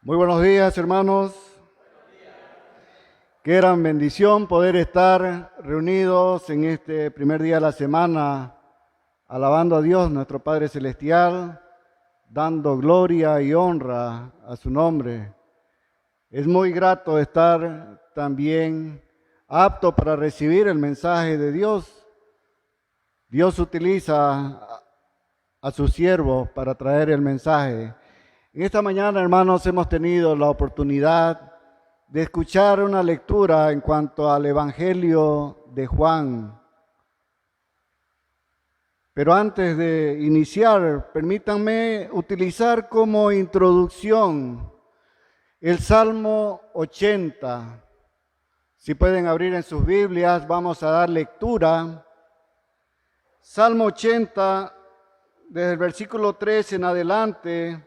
Muy buenos días, hermanos. Qué gran bendición poder estar reunidos en este primer día de la semana, alabando a Dios, nuestro Padre Celestial, dando gloria y honra a su nombre. Es muy grato estar también apto para recibir el mensaje de Dios. Dios utiliza a sus siervos para traer el mensaje. En esta mañana, hermanos, hemos tenido la oportunidad de escuchar una lectura en cuanto al Evangelio de Juan. Pero antes de iniciar, permítanme utilizar como introducción el Salmo 80. Si pueden abrir en sus Biblias, vamos a dar lectura. Salmo 80, desde el versículo 3 en adelante.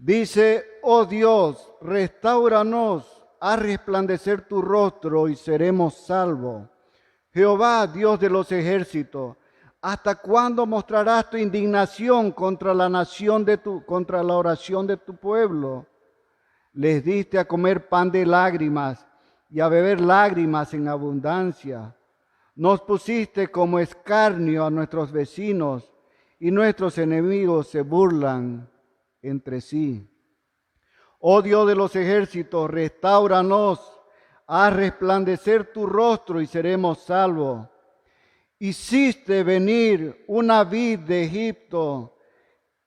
Dice: oh Dios, restáuranos, haz resplandecer tu rostro y seremos salvos. Jehová, Dios de los ejércitos, ¿hasta cuándo mostrarás tu indignación contra la contra la oración de tu pueblo? Les diste a comer pan de lágrimas y a beber lágrimas en abundancia. Nos pusiste como escarnio a nuestros vecinos y nuestros enemigos se burlan entre sí. Oh Dios de los ejércitos, restáuranos, haz resplandecer tu rostro y seremos salvos. Hiciste venir una vid de Egipto,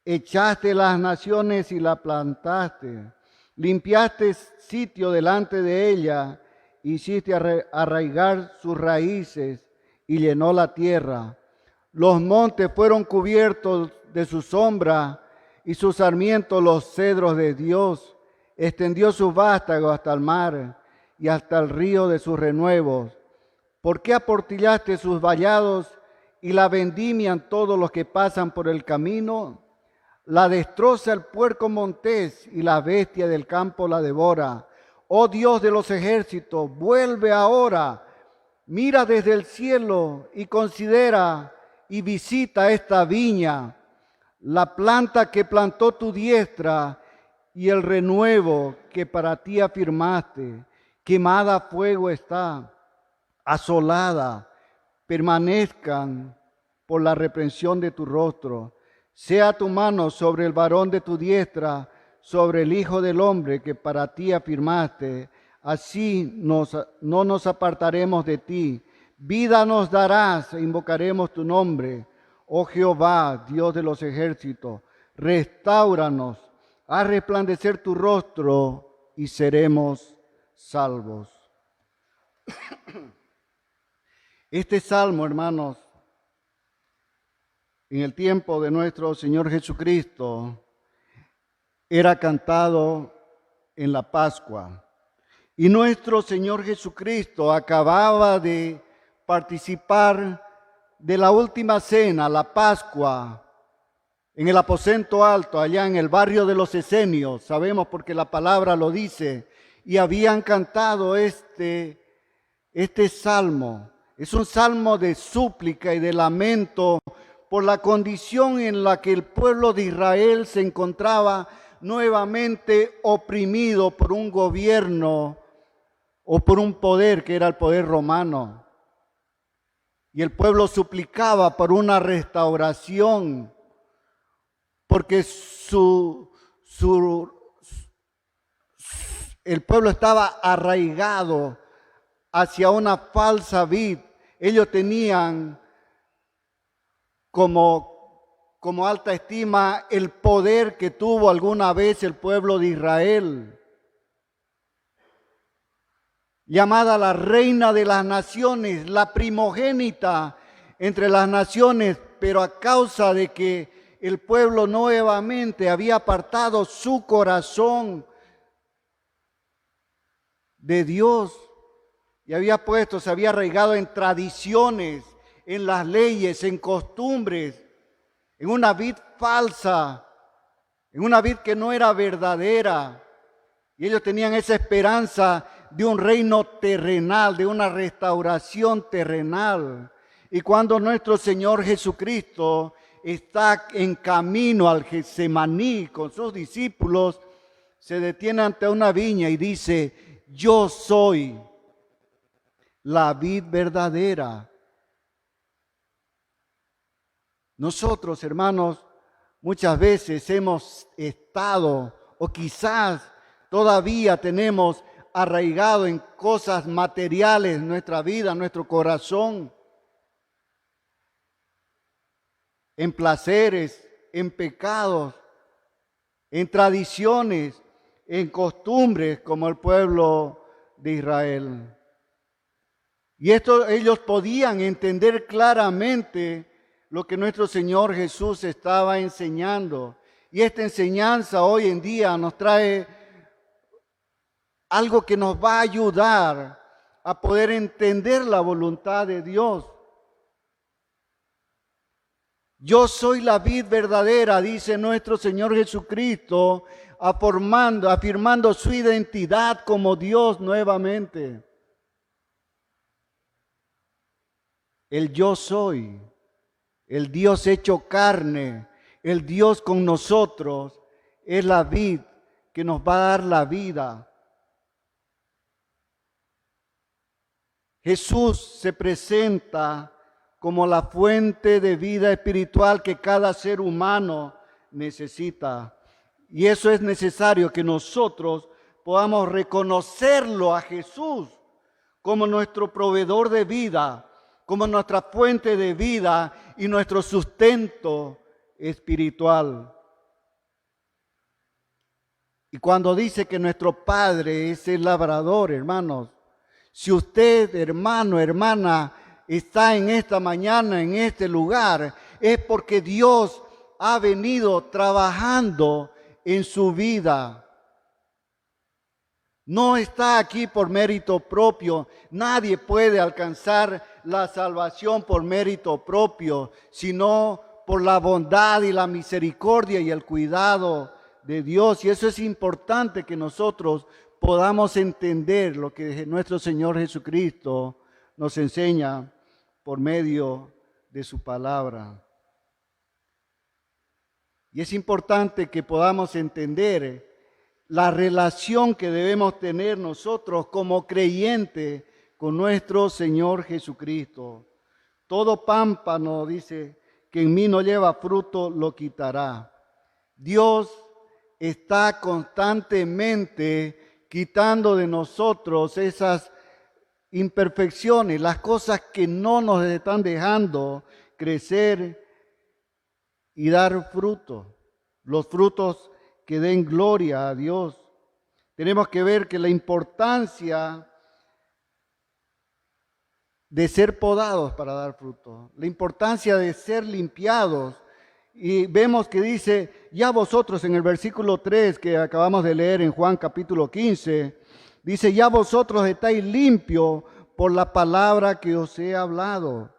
echaste las naciones y la plantaste, limpiaste sitio delante de ella, hiciste arraigar sus raíces y llenó la tierra. Los montes fueron cubiertos de su sombra, y sus sarmientos los cedros de Dios. Extendió sus vástagos hasta el mar y hasta el río de sus renuevos. ¿Por qué aportillaste sus vallados y la vendimian todos los que pasan por el camino? La destroza el puerco montés y la bestia del campo la devora. Oh Dios de los ejércitos, vuelve ahora. Mira desde el cielo y considera y visita esta viña, la planta que plantó tu diestra y el renuevo que para ti afirmaste. Quemada a fuego está, asolada, permanezcan por la reprensión de tu rostro. Sea tu mano sobre el varón de tu diestra, sobre el Hijo del Hombre que para ti afirmaste. Así no nos apartaremos de ti. Vida nos darás e invocaremos tu nombre. Oh Jehová, Dios de los ejércitos, restáuranos, haz resplandecer tu rostro y seremos salvos. Este salmo, hermanos, en el tiempo de nuestro Señor Jesucristo, era cantado en la Pascua. Y nuestro Señor Jesucristo acababa de participar de la última cena, la Pascua, en el aposento alto, allá en el barrio de los Esenios. Sabemos porque la palabra lo dice. Y habían cantado este salmo. Es un salmo de súplica y de lamento por la condición en la que el pueblo de Israel se encontraba nuevamente oprimido por un gobierno o por un poder que era el poder romano. Y el pueblo suplicaba por una restauración, porque el pueblo estaba arraigado hacia una falsa vid. Ellos tenían como alta estima el poder que tuvo alguna vez el pueblo de Israel, llamada la reina de las naciones, la primogénita entre las naciones, pero a causa de que el pueblo nuevamente había apartado su corazón de Dios y se había arraigado en tradiciones, en las leyes, en costumbres, en una vid falsa, en una vid que no era verdadera. Y ellos tenían esa esperanza de un reino terrenal, de una restauración terrenal. Y cuando nuestro Señor Jesucristo está en camino al Getsemaní con sus discípulos, se detiene ante una viña y dice: yo soy la vid verdadera. Nosotros, hermanos, muchas veces hemos estado, o quizás todavía tenemos arraigado en cosas materiales nuestra vida, nuestro corazón, en placeres, en pecados, en tradiciones, en costumbres, como el pueblo de Israel. Y esto ellos podían entender claramente lo que nuestro Señor Jesús estaba enseñando. Y esta enseñanza hoy en día nos trae algo que nos va a ayudar a poder entender la voluntad de Dios. Yo soy la vid verdadera, dice nuestro Señor Jesucristo, afirmando su identidad como Dios nuevamente. El yo soy, el Dios hecho carne, el Dios con nosotros, es la vid que nos va a dar la vida. Jesús se presenta como la fuente de vida espiritual que cada ser humano necesita. Y eso es necesario que nosotros podamos reconocerlo a Jesús como nuestro proveedor de vida, como nuestra fuente de vida y nuestro sustento espiritual. Y cuando dice que nuestro Padre es el labrador, hermanos, si usted, hermano, hermana, está en esta mañana, en este lugar, es porque Dios ha venido trabajando en su vida. No está aquí por mérito propio. Nadie puede alcanzar la salvación por mérito propio, sino por la bondad y la misericordia y el cuidado de Dios. Y eso es importante que nosotros podamos entender lo que nuestro Señor Jesucristo nos enseña por medio de su palabra. Y es importante que podamos entender la relación que debemos tener nosotros como creyentes con nuestro Señor Jesucristo. Todo pámpano, dice, que en mí no lleva fruto, lo quitará. Dios está constantemente quitando de nosotros esas imperfecciones, las cosas que no nos están dejando crecer y dar fruto, los frutos que den gloria a Dios. Tenemos que ver que la importancia de ser podados para dar fruto, la importancia de ser limpiados. Y vemos que dice, ya vosotros en el versículo 3 que acabamos de leer en Juan capítulo 15, dice, ya vosotros estáis limpios por la palabra que os he hablado.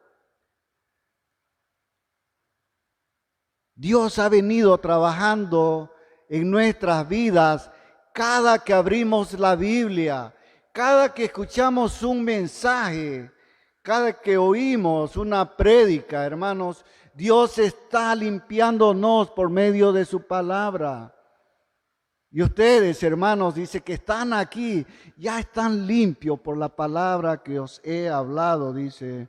Dios ha venido trabajando en nuestras vidas cada que abrimos la Biblia, cada que escuchamos un mensaje, cada que oímos una prédica, hermanos. Dios está limpiándonos por medio de su palabra. Y ustedes, hermanos, dice que están aquí, ya están limpios por la palabra que os he hablado, dice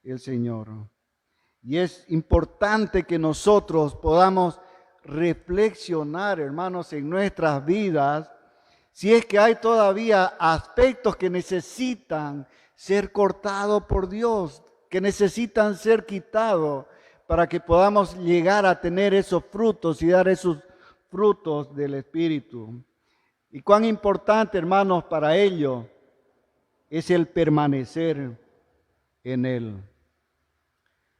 el Señor. Y es importante que nosotros podamos reflexionar, hermanos, en nuestras vidas, si es que hay todavía aspectos que necesitan ser cortados por Dios, que necesitan ser quitados para que podamos llegar a tener esos frutos y dar esos frutos del Espíritu. Y cuán importante, hermanos, para ello es el permanecer en Él.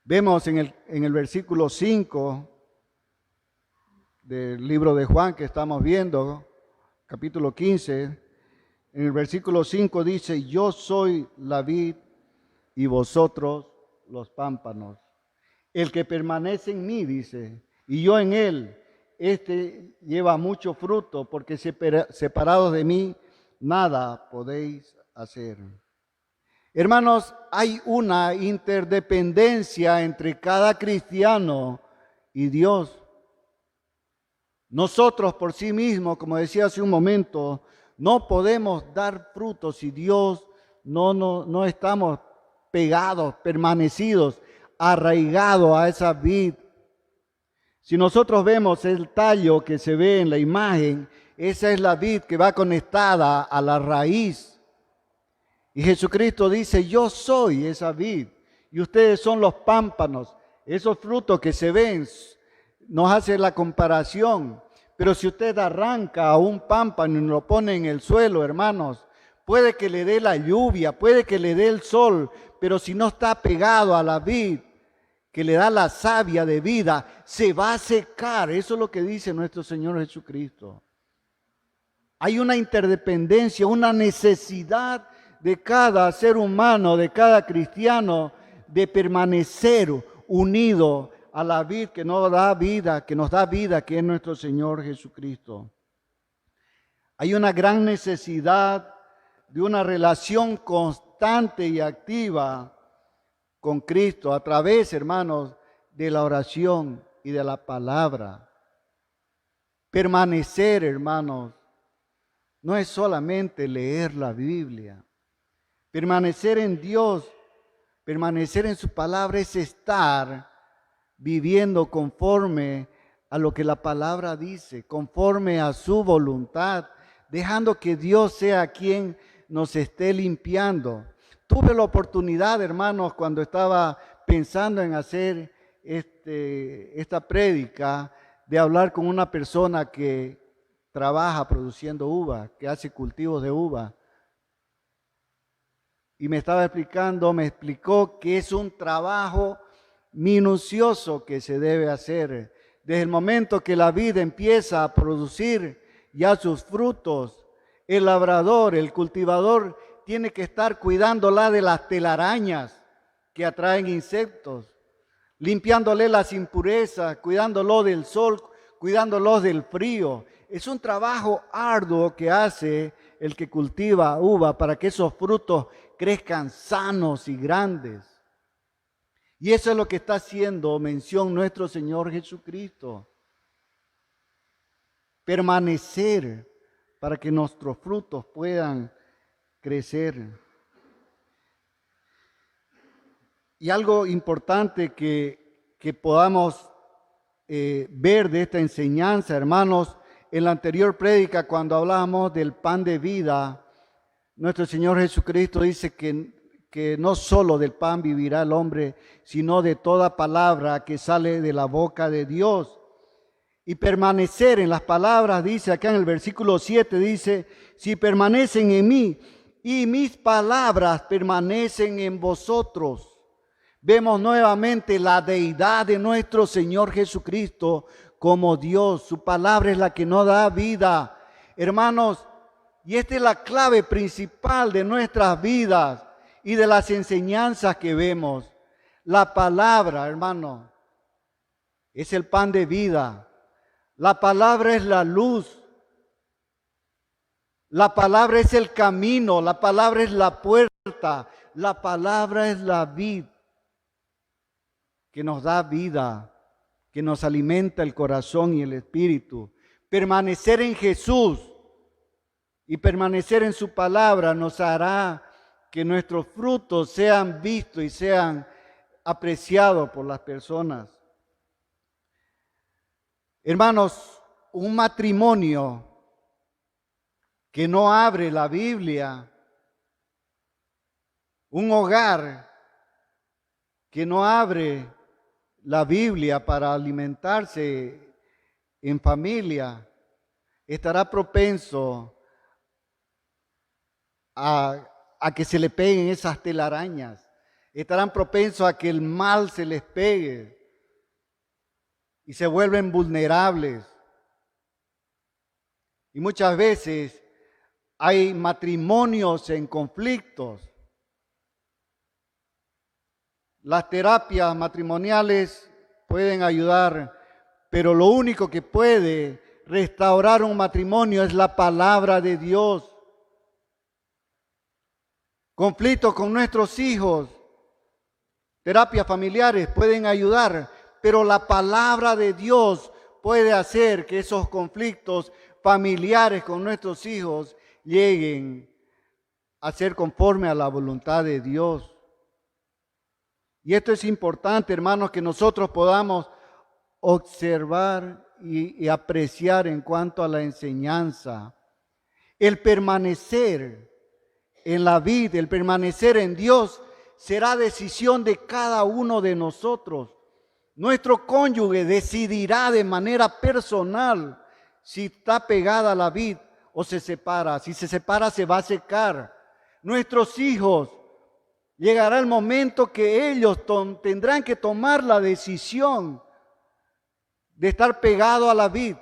Vemos en el versículo 5 del libro de Juan que estamos viendo, capítulo 15, en el versículo 5 dice, yo soy la vid y vosotros los pámpanos. El que permanece en mí, dice, y yo en él, este lleva mucho fruto, porque separados de mí, nada podéis hacer. Hermanos, hay una interdependencia entre cada cristiano y Dios. Nosotros por sí mismos, como decía hace un momento, no podemos dar frutos si Dios no estamos pegados, permanecidos, arraigados a esa vid. Si nosotros vemos el tallo que se ve en la imagen, esa es la vid que va conectada a la raíz. Y Jesucristo dice, yo soy esa vid y ustedes son los pámpanos. Esos frutos que se ven nos hace la comparación. Pero si usted arranca a un pámpano y lo pone en el suelo, hermanos, puede que le dé la lluvia, puede que le dé el sol, pero si no está pegado a la vid que le da la savia de vida, se va a secar. Eso es lo que dice nuestro Señor Jesucristo. Hay una interdependencia, una necesidad de cada ser humano, de cada cristiano, de permanecer unido a la vid que nos da vida, que es nuestro Señor Jesucristo. Hay una gran necesidad de una relación constante y activa con Cristo a través, hermanos, de la oración y de la palabra. Permanecer, hermanos, no es solamente leer la Biblia. Permanecer en Dios, permanecer en su palabra es estar viviendo conforme a lo que la palabra dice, conforme a su voluntad, dejando que Dios sea quien nos esté limpiando. Tuve la oportunidad, hermanos, cuando estaba pensando en hacer esta prédica, de hablar con una persona que trabaja produciendo uva, que hace cultivos de uva. Y me explicó que es un trabajo minucioso que se debe hacer. Desde el momento que la vid empieza a producir ya sus frutos, el labrador, el cultivador, tiene que estar cuidándola de las telarañas que atraen insectos, limpiándole las impurezas, cuidándolo del sol, cuidándolo del frío. Es un trabajo arduo que hace el que cultiva uva para que esos frutos crezcan sanos y grandes. Y eso es lo que está haciendo mención nuestro Señor Jesucristo. Permanecer para que nuestros frutos puedan crecer. Y algo importante que podamos ver de esta enseñanza, hermanos, en la anterior prédica cuando hablábamos del pan de vida, nuestro Señor Jesucristo dice que no solo del pan vivirá el hombre, sino de toda palabra que sale de la boca de Dios. Y permanecer en las palabras, dice acá en el versículo 7, dice, si permanecen en mí y mis palabras permanecen en vosotros. Vemos nuevamente la deidad de nuestro Señor Jesucristo como Dios. Su palabra es la que nos da vida. Hermanos, y esta es la clave principal de nuestras vidas y de las enseñanzas que vemos. La palabra, hermano, es el pan de vida. La palabra es la luz. La palabra es el camino. La palabra es la puerta. La palabra es la vid que nos da vida, que nos alimenta el corazón y el espíritu. Permanecer en Jesús y permanecer en su palabra nos hará que nuestros frutos sean vistos y sean apreciados por las personas. Hermanos, un matrimonio que no abre la Biblia, un hogar que no abre la Biblia para alimentarse en familia, estará propenso a que se le peguen esas telarañas, estarán propensos a que el mal se les pegue y se vuelven vulnerables. Y muchas veces hay matrimonios en conflictos. Las terapias matrimoniales pueden ayudar, pero lo único que puede restaurar un matrimonio es la palabra de Dios. Conflictos con nuestros hijos, terapias familiares pueden ayudar, pero la palabra de Dios puede hacer que esos conflictos familiares con nuestros hijos lleguen a ser conforme a la voluntad de Dios. Y esto es importante, hermanos, que nosotros podamos observar y apreciar en cuanto a la enseñanza. El permanecer en la vida, el permanecer en Dios, será decisión de cada uno de nosotros. Nuestro cónyuge decidirá de manera personal si está pegada a la vid o se separa. Si se separa, se va a secar. Nuestros hijos, llegará el momento que ellos tendrán que tomar la decisión de estar pegado a la vid.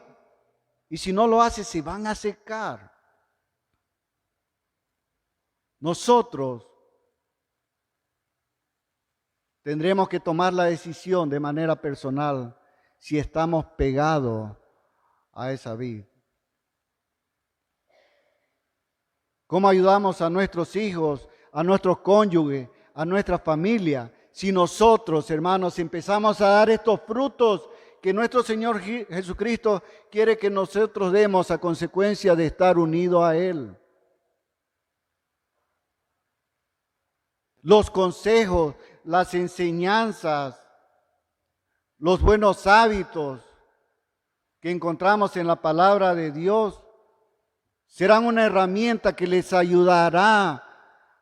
Y si no lo hace, se van a secar. Nosotros tendremos que tomar la decisión de manera personal si estamos pegados a esa vid. ¿Cómo ayudamos a nuestros hijos, a nuestros cónyuges, a nuestra familia? Si nosotros, hermanos, empezamos a dar estos frutos que nuestro Señor Jesucristo quiere que nosotros demos a consecuencia de estar unidos a Él. Los consejos, las enseñanzas, los buenos hábitos que encontramos en la palabra de Dios serán una herramienta que les ayudará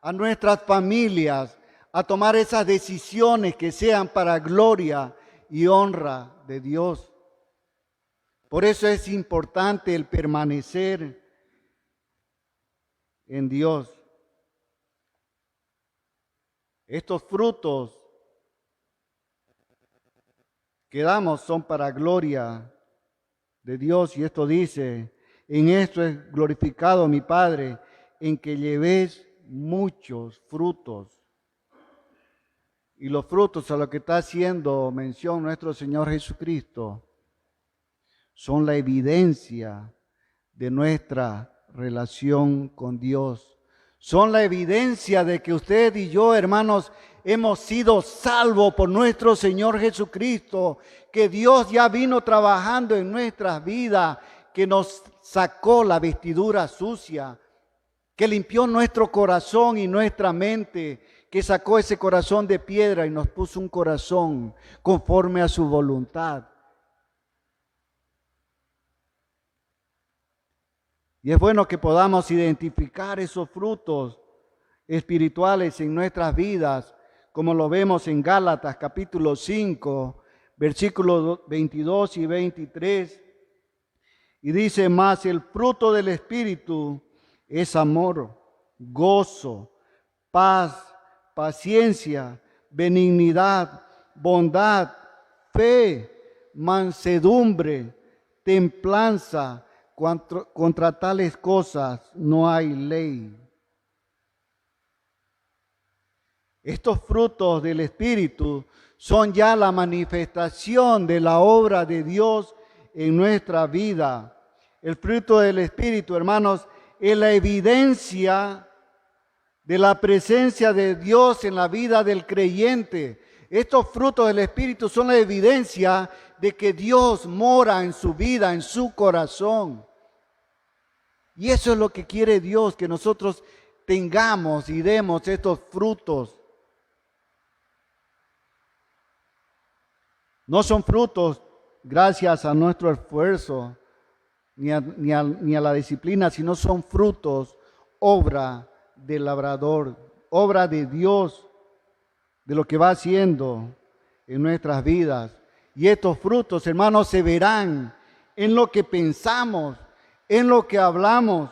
a nuestras familias a tomar esas decisiones que sean para gloria y honra de Dios. Por eso es importante el permanecer en Dios. Estos frutos que damos son para gloria de Dios, y esto dice: en esto es glorificado mi Padre, en que llevéis muchos frutos. Y los frutos a los que está haciendo mención nuestro Señor Jesucristo son la evidencia de nuestra relación con Dios. Son la evidencia de que usted y yo, hermanos, hemos sido salvos por nuestro Señor Jesucristo, que Dios ya vino trabajando en nuestras vidas, que nos sacó la vestidura sucia, que limpió nuestro corazón y nuestra mente, que sacó ese corazón de piedra y nos puso un corazón conforme a su voluntad. Y es bueno que podamos identificar esos frutos espirituales en nuestras vidas, como lo vemos en Gálatas capítulo 5, versículos 22 y 23. Y dice: más el fruto del Espíritu es amor, gozo, paz, paciencia, benignidad, bondad, fe, mansedumbre, templanza. Contra tales cosas no hay ley. Estos frutos del Espíritu son ya la manifestación de la obra de Dios en nuestra vida. El fruto del Espíritu, hermanos, es la evidencia de la presencia de Dios en la vida del creyente. Estos frutos del Espíritu son la evidencia de que Dios mora en su vida, en su corazón. Y eso es lo que quiere Dios, que nosotros tengamos y demos estos frutos. No son frutos gracias a nuestro esfuerzo ni a la disciplina, sino son frutos, obra del labrador, obra de Dios, de lo que va haciendo en nuestras vidas. Y estos frutos, hermanos, se verán en lo que pensamos, en lo que hablamos,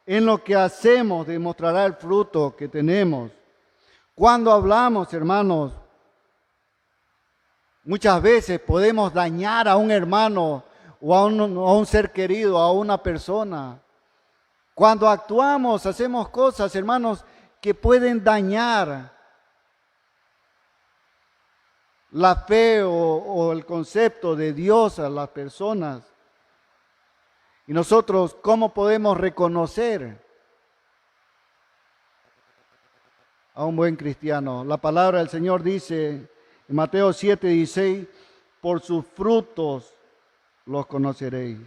en lo que hacemos, demostrará el fruto que tenemos. Cuando hablamos, hermanos, muchas veces podemos dañar a un hermano o a un ser querido, a una persona. Cuando actuamos, hacemos cosas, hermanos, que pueden dañar la fe o el concepto de Dios a las personas. Y nosotros, ¿cómo podemos reconocer a un buen cristiano? La palabra del Señor dice en Mateo 7:16: por sus frutos los conoceréis.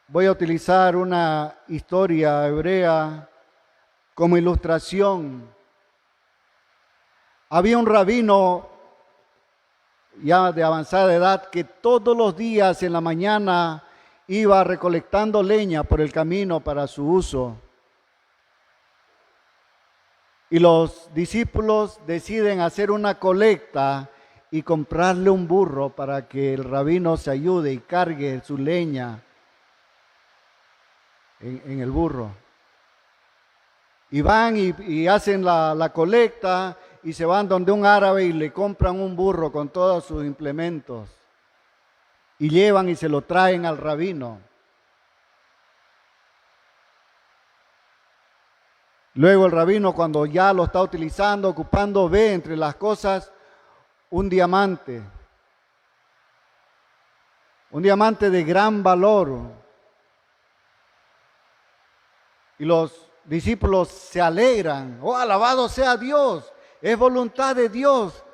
Voy a utilizar una historia hebrea como ilustración. Había un rabino ya de avanzada edad que todos los días en la mañana iba recolectando leña por el camino para su uso. Y los discípulos deciden hacer una colecta y comprarle un burro para que el rabino se ayude y cargue su leña en el burro. Y van y hacen la colecta y se van donde un árabe y le compran un burro con todos sus implementos. Y llevan y se lo traen al rabino. Luego el rabino, cuando ya lo está utilizando, ocupando, ve entre las cosas un diamante de gran valor. Y los discípulos se alegran. ¡Oh, alabado sea Dios! Es voluntad de Dios.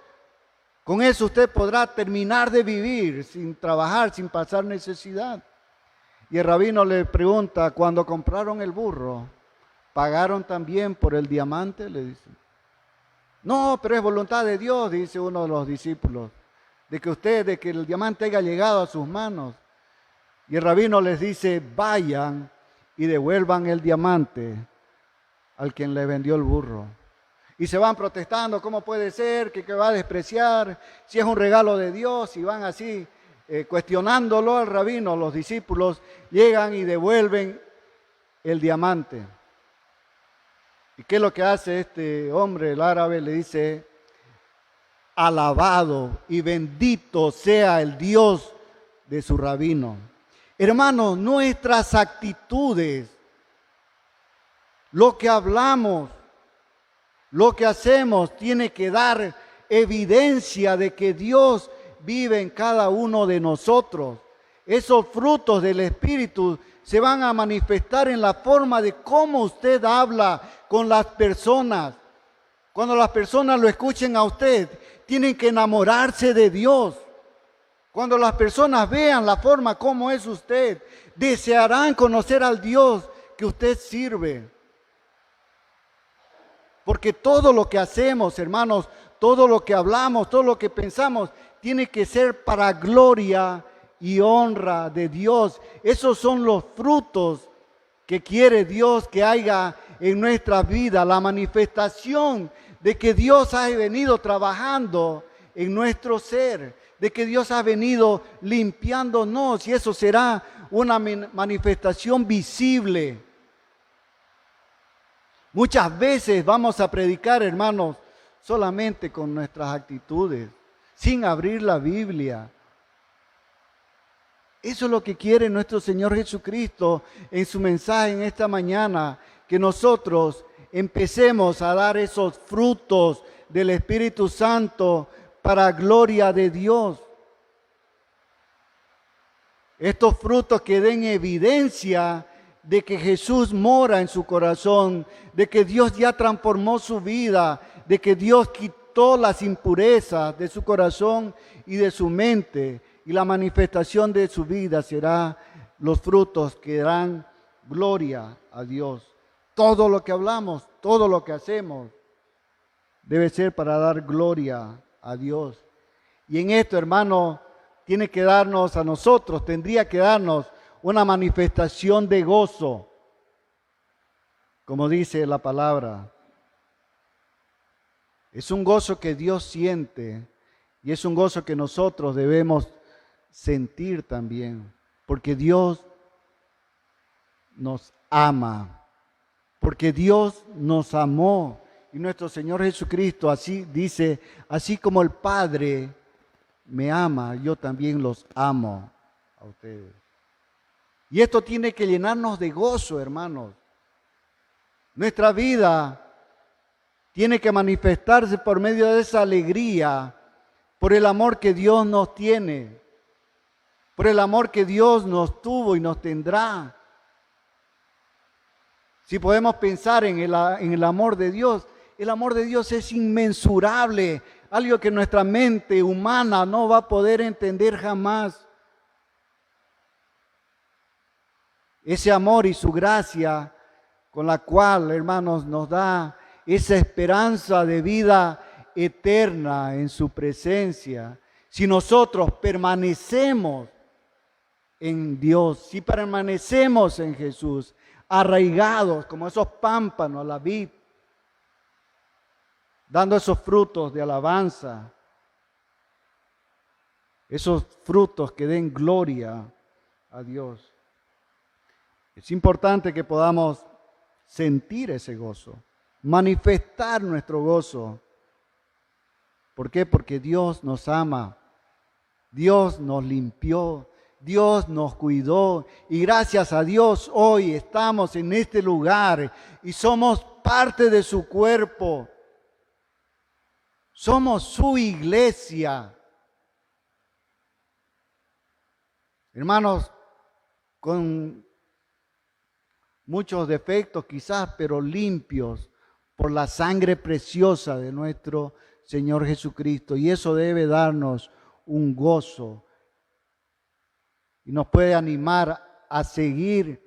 Con eso usted podrá terminar de vivir sin trabajar, sin pasar necesidad. Y el rabino le pregunta, cuando compraron el burro, ¿pagaron también por el diamante? Le dice. No, pero es voluntad de Dios, dice uno de los discípulos, de que el diamante haya llegado a sus manos. Y el rabino les dice, vayan y devuelvan el diamante al quien le vendió el burro. Y se van protestando, ¿cómo puede ser que va a despreciar? Si es un regalo de Dios, y van así cuestionándolo al rabino. Los discípulos llegan y devuelven el diamante. ¿Y qué es lo que hace este hombre, el árabe? Le dice, alabado y bendito sea el Dios de su rabino. Hermanos, nuestras actitudes, lo que hablamos, lo que hacemos, tiene que dar evidencia de que Dios vive en cada uno de nosotros. Esos frutos del Espíritu se van a manifestar en la forma de cómo usted habla con las personas. Cuando las personas lo escuchen a usted, tienen que enamorarse de Dios. Cuando las personas vean la forma como es usted, desearán conocer al Dios que usted sirve. Porque todo lo que hacemos, hermanos, todo lo que hablamos, todo lo que pensamos, tiene que ser para gloria y honra de Dios. Esos son los frutos que quiere Dios que haya en nuestra vida, la manifestación de que Dios ha venido trabajando en nuestro ser, de que Dios ha venido limpiándonos, y eso será una manifestación visible. Muchas veces vamos a predicar, hermanos, solamente con nuestras actitudes, sin abrir la Biblia. Eso es lo que quiere nuestro Señor Jesucristo en su mensaje en esta mañana, que nosotros empecemos a dar esos frutos del Espíritu Santo para gloria de Dios. Estos frutos que den evidencia de que Jesús mora en su corazón, de que Dios ya transformó su vida, de que Dios quitó las impurezas de su corazón y de su mente, y la manifestación de su vida será los frutos que dan gloria a Dios. Todo lo que hablamos, todo lo que hacemos, debe ser para dar gloria a Dios. Y en esto, hermano, tiene que darnos a nosotros, tendría que darnos una manifestación de gozo, como dice la palabra. Es un gozo que Dios siente y es un gozo que nosotros debemos sentir también, porque Dios nos ama, porque Dios nos amó, y nuestro Señor Jesucristo así dice, así como el Padre me ama, yo también los amo a ustedes. Y esto tiene que llenarnos de gozo, hermanos. Nuestra vida tiene que manifestarse por medio de esa alegría, por el amor que Dios nos tiene, por el amor que Dios nos tuvo y nos tendrá. Si podemos pensar en el amor de Dios, el amor de Dios es inmensurable algo que nuestra mente humana no va a poder entender jamás. Ese amor y su gracia con la cual, hermanos, nos da esa esperanza de vida eterna en su presencia. Si nosotros permanecemos en Dios, si permanecemos en Jesús, arraigados como esos pámpanos a la vid, dando esos frutos de alabanza, esos frutos que den gloria a Dios. Es importante que podamos sentir ese gozo, manifestar nuestro gozo. ¿Por qué? Porque Dios nos ama, Dios nos limpió, Dios nos cuidó y gracias a Dios hoy estamos en este lugar y somos parte de su cuerpo. Somos su iglesia. Hermanos, con muchos defectos quizás, pero limpios por la sangre preciosa de nuestro Señor Jesucristo. Y eso debe darnos un gozo y nos puede animar a seguir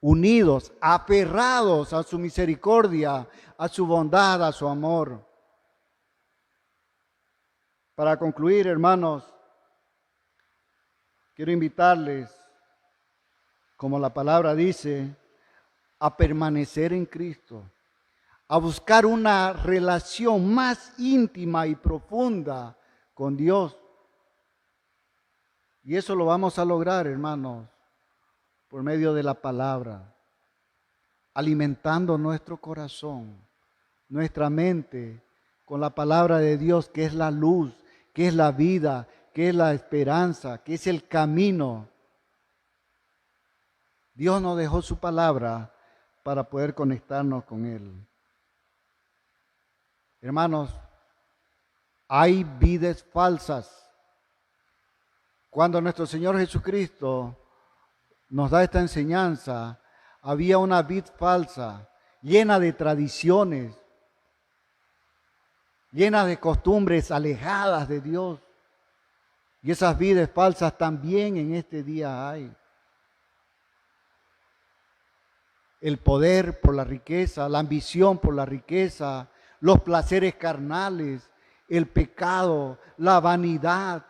unidos, aferrados a su misericordia, a su bondad, a su amor. Para concluir, hermanos, quiero invitarles, como la palabra dice, a permanecer en Cristo, a buscar una relación más íntima y profunda con Dios. Y eso lo vamos a lograr, hermanos, por medio de la palabra, alimentando nuestro corazón, nuestra mente, con la palabra de Dios, que es la luz, que es la vida, que es la esperanza, que es el camino. Dios nos dejó su palabra para poder conectarnos con Él. Hermanos, hay vidas falsas. Cuando nuestro Señor Jesucristo nos da esta enseñanza, había una vid falsa, llena de tradiciones, llena de costumbres alejadas de Dios. Y esas vidas falsas también en este día hay. El poder por la riqueza, la ambición por la riqueza, los placeres carnales, el pecado, la vanidad,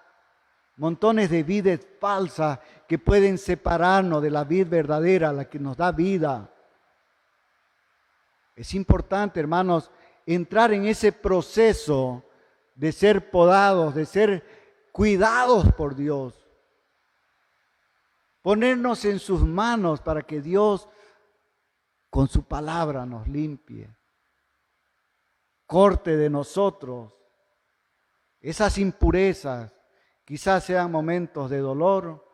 montones de vidas falsas que pueden separarnos de la vid verdadera, la que nos da vida. Es importante, hermanos, entrar en ese proceso de ser podados, de ser cuidados por Dios. Ponernos en sus manos para que Dios con su palabra nos limpie. Corte de nosotros esas impurezas. Quizás sean momentos de dolor,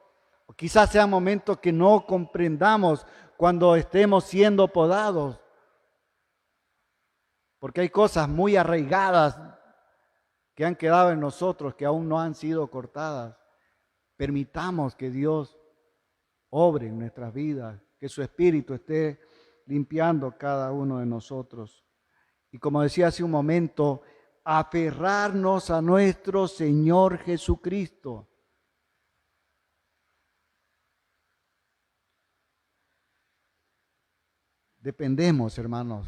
o quizás sean momentos que no comprendamos cuando estemos siendo podados. Porque hay cosas muy arraigadas que han quedado en nosotros que aún no han sido cortadas. Permitamos que Dios obre en nuestras vidas, que su Espíritu esté limpiando cada uno de nosotros. Y como decía hace un momento, aferrarnos a nuestro Señor Jesucristo. Dependemos, hermanos,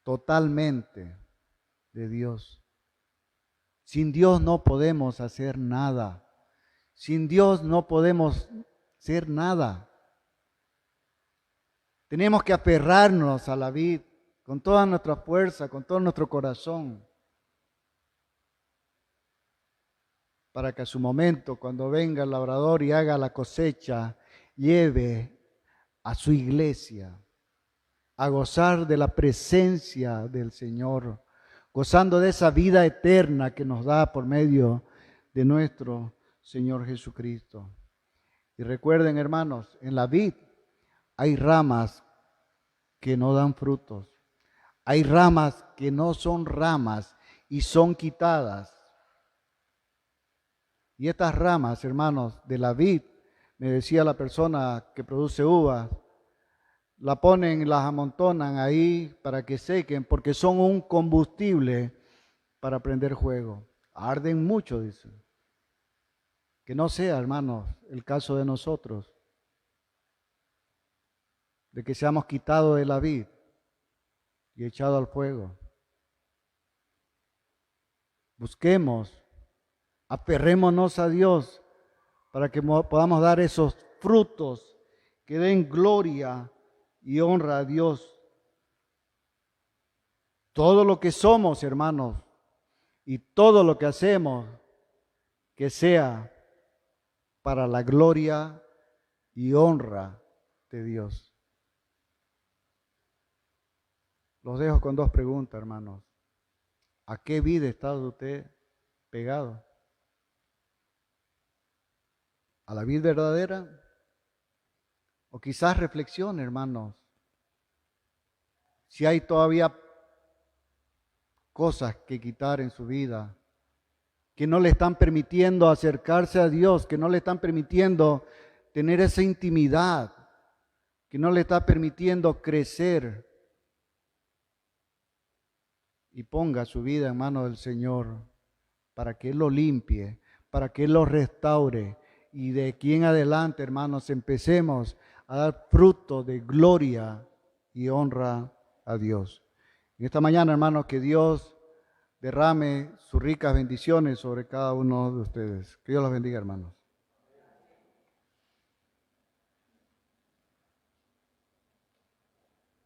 totalmente de Dios. Sin Dios no podemos hacer nada. Sin Dios no podemos ser nada. Tenemos que aferrarnos a la vid con toda nuestra fuerza, con todo nuestro corazón, para que a su momento, cuando venga el labrador y haga la cosecha, lleve a su iglesia a gozar de la presencia del Señor, gozando de esa vida eterna que nos da por medio de nuestro Señor Jesucristo. Y recuerden, hermanos, en la vid hay ramas que no dan frutos. Hay ramas que no son ramas y son quitadas. Y estas ramas, hermanos, de la vid, me decía la persona que produce uvas, la ponen, las amontonan ahí para que sequen, porque son un combustible para prender fuego. Arden mucho, dice. Que no sea, hermanos, el caso de nosotros, de que seamos quitados de la vid y echados al fuego. Busquemos, aferrémonos a Dios para que podamos dar esos frutos que den gloria y honra a Dios. Todo lo que somos, hermanos, y todo lo que hacemos, que sea para la gloria y honra de Dios. Los dejo con dos preguntas, hermanos. ¿A qué vida está usted pegado? ¿A la vida verdadera? O quizás reflexione, hermanos, si hay todavía cosas que quitar en su vida, que no le están permitiendo acercarse a Dios, que no le están permitiendo tener esa intimidad, que no le está permitiendo crecer. Y ponga su vida en manos del Señor para que Él lo limpie, para que Él lo restaure. Y de aquí en adelante, hermanos, empecemos a dar fruto de gloria y honra a Dios. En esta mañana, hermanos, que Dios derrame sus ricas bendiciones sobre cada uno de ustedes. Que Dios los bendiga, hermanos.